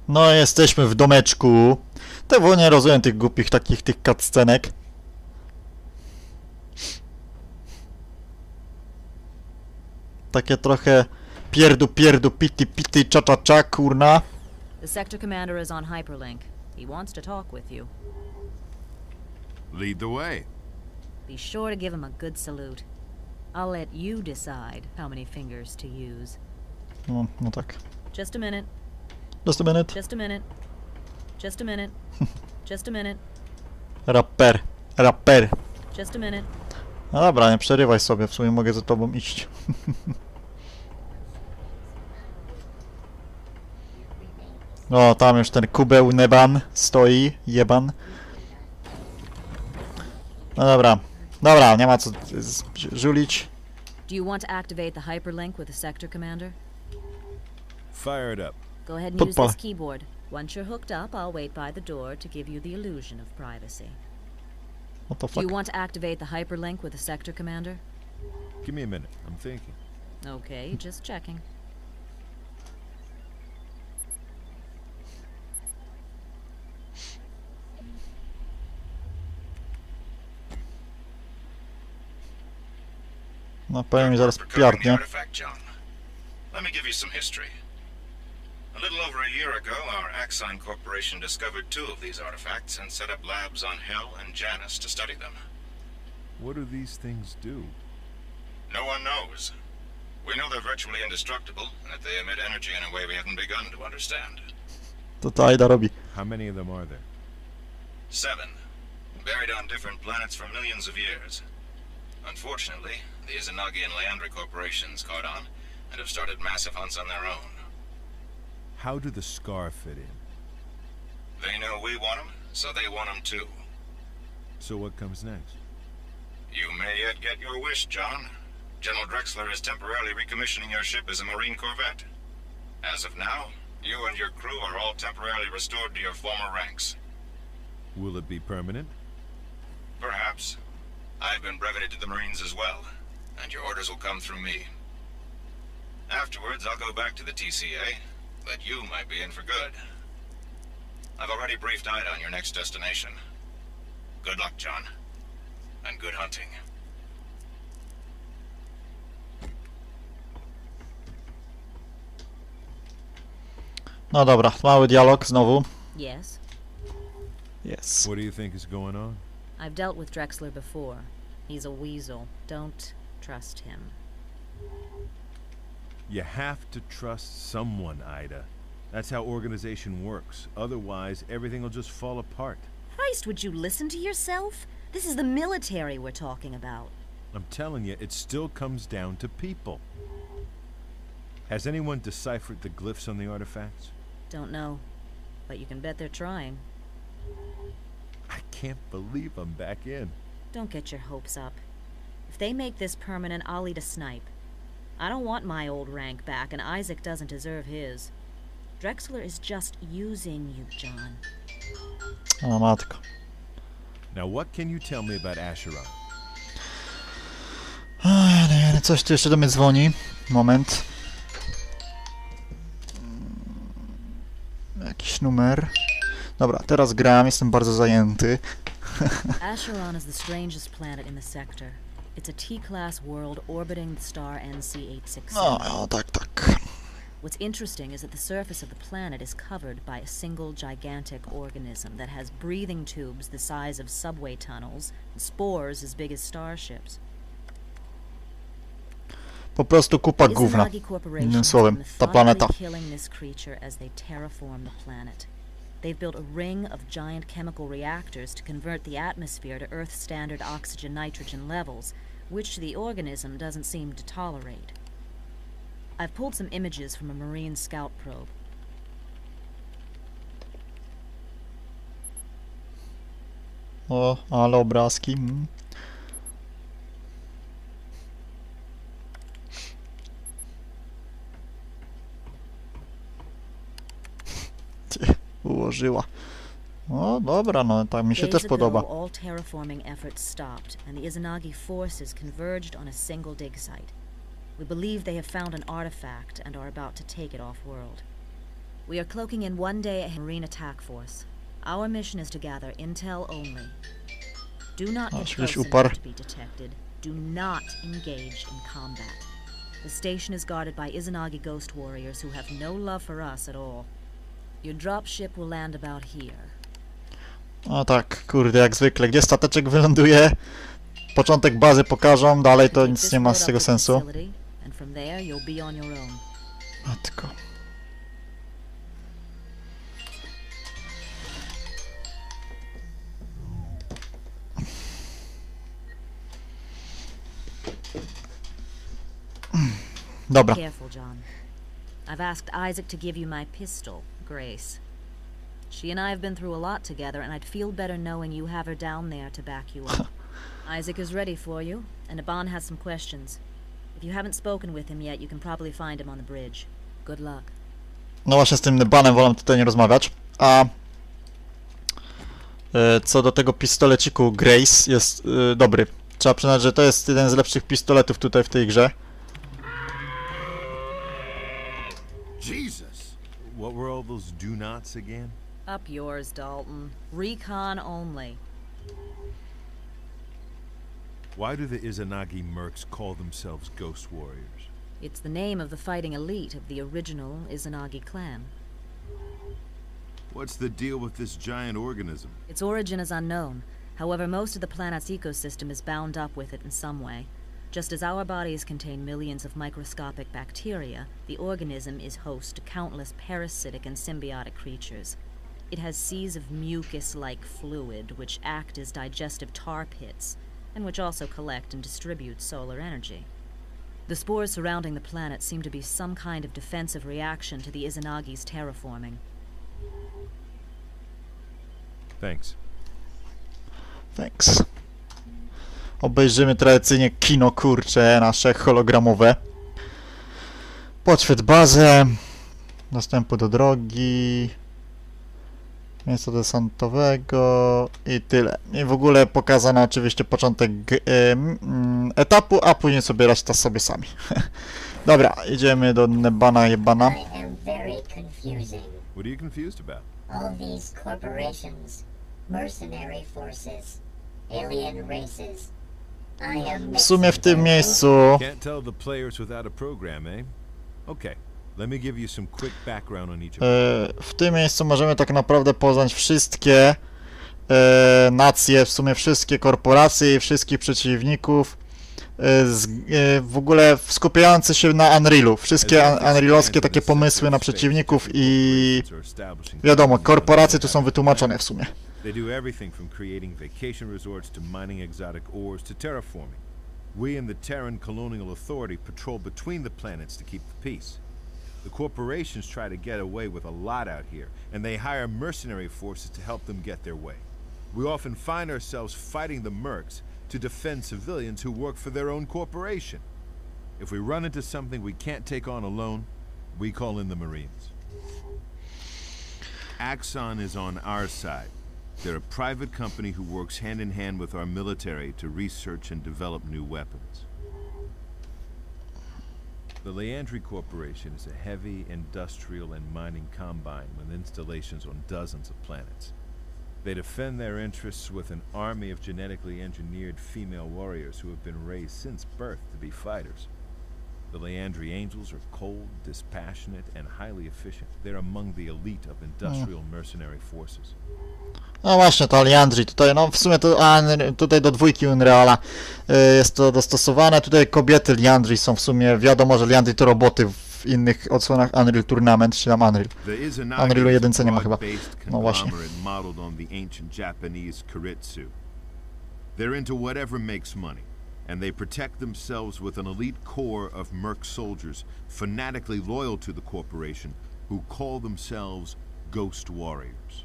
No, jesteśmy w domeczku. Tego nie rozumiem tych głupich takich tych cutscenek. Takie trochę pierdu, pity, cza, kurna. The sector commander is on hyperlink. He wants to talk with you. Lead the way. Be sure to give him a good salute. I'll let you decide how many fingers to use. No tak. Just a minute. Just a minute. Just a minute. Just a minute. Just a minute. Rapper. Just a minute. No dobra, nie przerywaj sobie, w sumie mogę za tobą iść. O, tam już ten kubeł neban stoi, jeban. No dobra. Dobra, nie ma co żulić. Do you want to activate the hyperlink with the sector commander? Fire it up. Go ahead and use this keyboard. Once you're hooked up, I'll wait by the door to give you the illusion of privacy. What the Do fuck? you want to activate the hyperlink with the sector commander? Give me a minute. I'm thinking. Okay, just checking. No powiem mi zaraz piardnie. Let me give you some history. A little over a year ago, our Acheron Corporation discovered 2 of these artifacts and set up labs on Hell and Janus to study them. What do these things do? No one knows. We know they're virtually indestructible, and that they emit energy in a way we haven't begun to understand. To Tajda robi. How many of them are there? 7. Buried on different planets for millions of years. Unfortunately, the Izanagi and Leandri corporations caught on and have started massive hunts on their own. How do the Scar fit in? They know we want them, so they want them too. So what comes next? You may yet get your wish, John. General Drexler is temporarily recommissioning your ship as a Marine corvette. As of now, you and your crew are all temporarily restored to your former ranks. Will it be permanent? Perhaps. I've been breveted to the Marines as well, and your orders will come through me. Afterwards, I'll go back to the TCA, but you might be in for good. I've already briefed Ida on your next destination. Good luck, John. And good hunting. No dobra, mały dialog znowu. Yes? Yes. What do you think is going on? I've dealt with Drexler before. He's a weasel. Don't trust him. You have to trust someone, Ida. That's how organization works. Otherwise, everything will just fall apart. Christ, would you listen to yourself? This is the military we're talking about. I'm telling you, it still comes down to people. Has anyone deciphered the glyphs on the artifacts? Don't know. But you can bet they're trying. I can't believe I'm back in. Don't get your hopes up. If they make this permanent, I'll eat a snipe. I don't want my old rank back, and Isaac doesn't deserve his. Drexler is just using you, John. O matko. Now what can you tell me about Acheron? Nie, coś tu jeszcze do mnie dzwoni. Moment. Jakiś numer. Dobra, teraz gram, jestem bardzo zajęty. Acheron is the strangest planet in the sector. It's a T-class world orbiting the star NC-867. No, tak. What's interesting is that the surface of the planet is covered by a single gigantic organism that has breathing tubes the size of subway tunnels and spores as big as starships. Po prostu kupa gówna. Innym słowem, ta planeta. Killing this creature as they terraform the planet. They've built a ring of giant chemical reactors to convert the atmosphere to Earth standard oxygen-nitrogen levels, which the organism doesn't seem to tolerate. I've pulled some images from a Marine scout probe. O, ale obrazki. Ułożyła. O, dobra, no tak mi się też podoba. All terraforming efforts stopped, and the Izanagi forces converged on a single dig site. We believe they have found an artifact and are about to take it off-world. We are cloaking in 1 day a Marine attack force. Our mission is to gather intel only. Do not get Oczywiście close upar. enough to be detected. Do not engage in combat. The station is guarded by Izanagi ghost warriors who have no love for us at all. Your dropship will land about here. No tak, kurde, jak zwykle. Gdzie stateczek wyląduje? Początek bazy pokażą, dalej to nic nie ma z tego sensu. And from there you'll be on your own. Matko. Dobra. Careful, John. I've asked Isaac to give you my pistol, Grace. She and I have been through a lot together, and I'd feel better knowing you have her down there to back you up. Isaac is ready for you, and Aban has some questions. If you haven't spoken with him yet, you can probably find him on the bridge. Good luck. No właśnie z tym Nebanem wolę tutaj nie rozmawiać. A co do tego pistoleciku, Grace jest dobry. Trzeba przyznać, że to jest jeden z lepszych pistoletów tutaj w tej grze. Jesus! What were all those do-nots again? Up yours, Dalton. Recon only. Why do the Izanagi mercs call themselves Ghost Warriors? It's the name of the fighting elite of the original Izanagi clan. What's the deal with this giant organism? Its origin is unknown. However, most of the planet's ecosystem is bound up with it in some way. Just as our bodies contain millions of microscopic bacteria, the organism is host to countless parasitic and symbiotic creatures. It has seas of mucus-like fluid which act as digestive tar pits, and which also collect and distribute solar energy. The spores surrounding the planet seem to be some kind of defensive reaction to the Izanagi's terraforming. Thanks. Thanks. Obejrzymy tradycyjnie kino, kurcze, nasze hologramowe. Podświetl bazę. Dostępu do drogi. Miejsca desantowego i tyle. I w ogóle pokazano oczywiście początek etapu, a później sobie reszta sobie sami. Dobra, idziemy do Nebana jebana. I am very confusing. What are you confused about? All these corporations, mercenary forces, alien races. I am W sumie w tym miejscu Can't tell the players without a program, eh? Okay, let me give you some quick background on each of them. w tym miejscu możemy tak naprawdę poznać wszystkie nacje, w sumie wszystkie korporacje i wszystkich przeciwników, w ogóle skupiające się na Unrealu. Wszystkie unrealowskie takie pomysły na przeciwników i wiadomo, korporacje tu są wytłumaczone w sumie. They do everything from creating vacation resorts to mining exotic ores to terraforming. We and the Terran Colonial Authority patrol between the planets to keep the peace. The corporations try to get away with a lot out here, and they hire mercenary forces to help them get their way. We often find ourselves fighting the mercs to defend civilians who work for their own corporation. If we run into something we can't take on alone, we call in the Marines. Acheron is on our side. They're a private company who works hand in hand with our military to research and develop new weapons. The Leandri Corporation is a heavy industrial and mining combine with installations on dozens of planets. They defend their interests with an army of genetically engineered female warriors who have been raised since birth to be fighters. The Leandri Angels are cold, dispassionate, and highly efficient. They're among the elite of industrial mercenary forces. No właśnie, to Leandri tutaj, no w sumie to tutaj do dwójki Unreala jest to dostosowane. Tutaj kobiety Leandri są w sumie, wiadomo, że Leandri to roboty w innych odsłonach Unreal Tournament, czy tam Unreal. Unrealu 1 nie ma chyba. No właśnie. They're into whatever makes money, and they protect themselves with an elite core of merc soldiers fanatically loyal to the corporation who call themselves Ghost Warriors.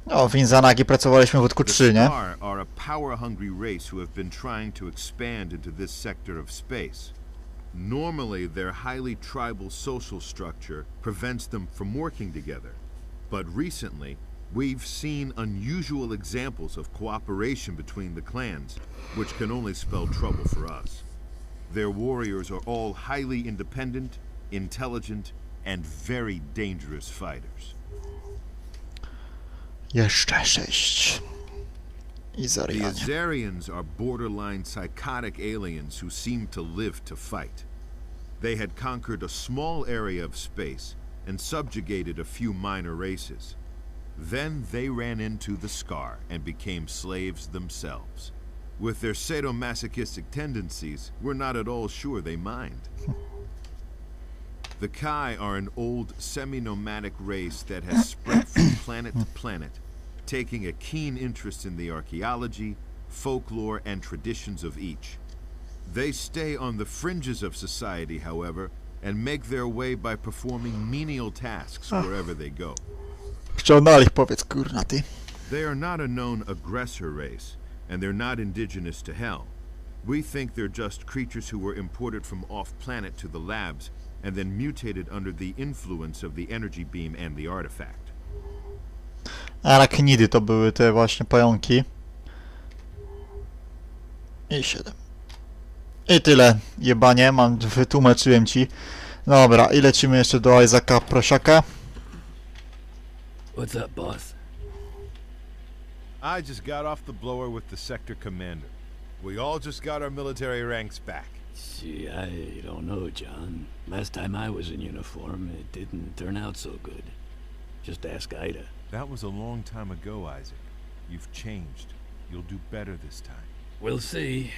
No, w Izanagi pracowaliśmy w Wódku 3, nie? The are a power-hungry race who have been trying to expand into this sector of space. Normally, their highly tribal social structure prevents them from working together. But recently, we've seen unusual examples of cooperation between the clans, which can only spell trouble for us. Their warriors are all highly independent, intelligent, and very dangerous fighters. Jeszcze 6. I The Zarianie. Azarians are borderline psychotic aliens who seem to live to fight. They had conquered a small area of space and subjugated a few minor races. Then they ran into the Scar and became slaves themselves. With their sadomasochistic tendencies, we're not at all sure they mind. The Kai are an old, semi-nomadic race that has spread from planet to planet, taking a keen interest in the archaeology, folklore, and traditions of each. They stay on the fringes of society, however, and make their way by performing menial tasks wherever they go. Ściągnąłeś, powiedz, kurna ty. They are not a known aggressor race, and they're not indigenous to Hell. We think they're just creatures who were imported from off-planet to the labs, and then mutated under the influence of the energy beam and the artifact. Arachnidy to były te właśnie pająki. I 7. I tyle, jebanie, wytłumaczyłem ci. Dobra, i lecimy jeszcze do Isaaca Prosiaka. What's up, boss? I just got off the blower with the sector commander. We all just got our military ranks back. See, I don't know, John. Last time I was in uniform, it didn't turn out so good. Just ask Ida. That was a long time ago, Isaac. You've changed. You'll do better this time. We'll see.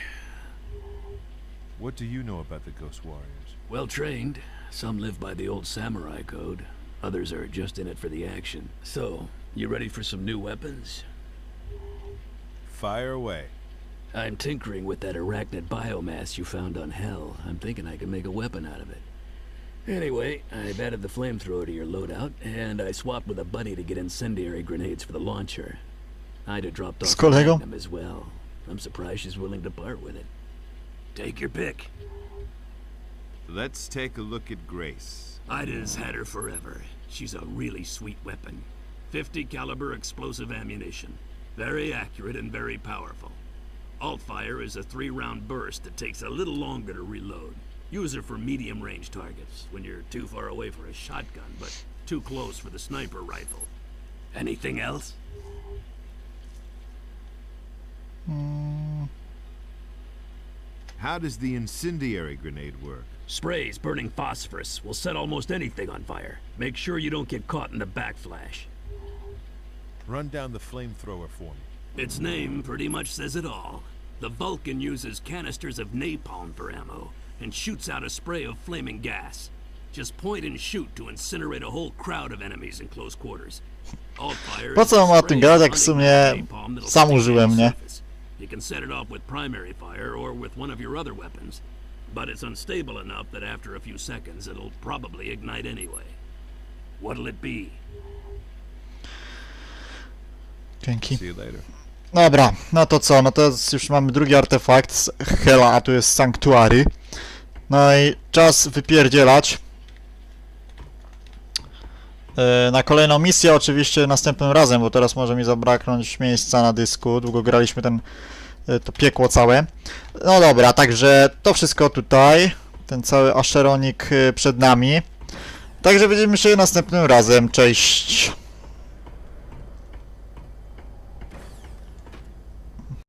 What do you know about the Ghost Warriors? Well trained. Some live by the old samurai code. Others are just in it for the action. So, you ready for some new weapons? Fire away. I'm tinkering with that arachnid biomass you found on Hell. I'm thinking I can make a weapon out of it. Anyway, I've added the flamethrower to your loadout, and I swapped with a buddy to get incendiary grenades for the launcher. Ida dropped off Z kolegą? them as well. I'm surprised she's willing to part with it. Take your pick. Let's take a look at Grace. Ida's had her forever. She's a really sweet weapon. 50 caliber explosive ammunition. Very accurate and very powerful. Alt-fire is a 3-round burst that takes a little longer to reload. Use her for medium-range targets, when you're too far away for a shotgun, but too close for the sniper rifle. Anything else? How does the incendiary grenade work? Sprays burning phosphorus will set almost anything on fire. Make sure you don't get caught in the backflash. Run down the flamethrower for me. Its name pretty much says it all. The Vulcan uses canisters of napalm for ammo, and shoots out a spray of flaming gas. Just point and shoot to incinerate a whole crowd of enemies in close quarters. Alt-fire Po co mam o tym gadać, jak w sumie sam użyłem, nie? You can set it off with primary fire or with one of your other weapons, but it's unstable enough that after a few seconds it'll probably ignite anyway. What'll it be? Dzięki. See you later. Dobra, no to co? No to już mamy drugi artefakt z Hela, a tu jest Sanctuary. No i czas wypierdzielać. Na kolejną misję oczywiście następnym razem, bo teraz może mi zabraknąć miejsca na dysku. Długo graliśmy to piekło całe. No dobra, także to wszystko tutaj. Ten cały Acheronik przed nami. Także widzimy się następnym razem. Cześć!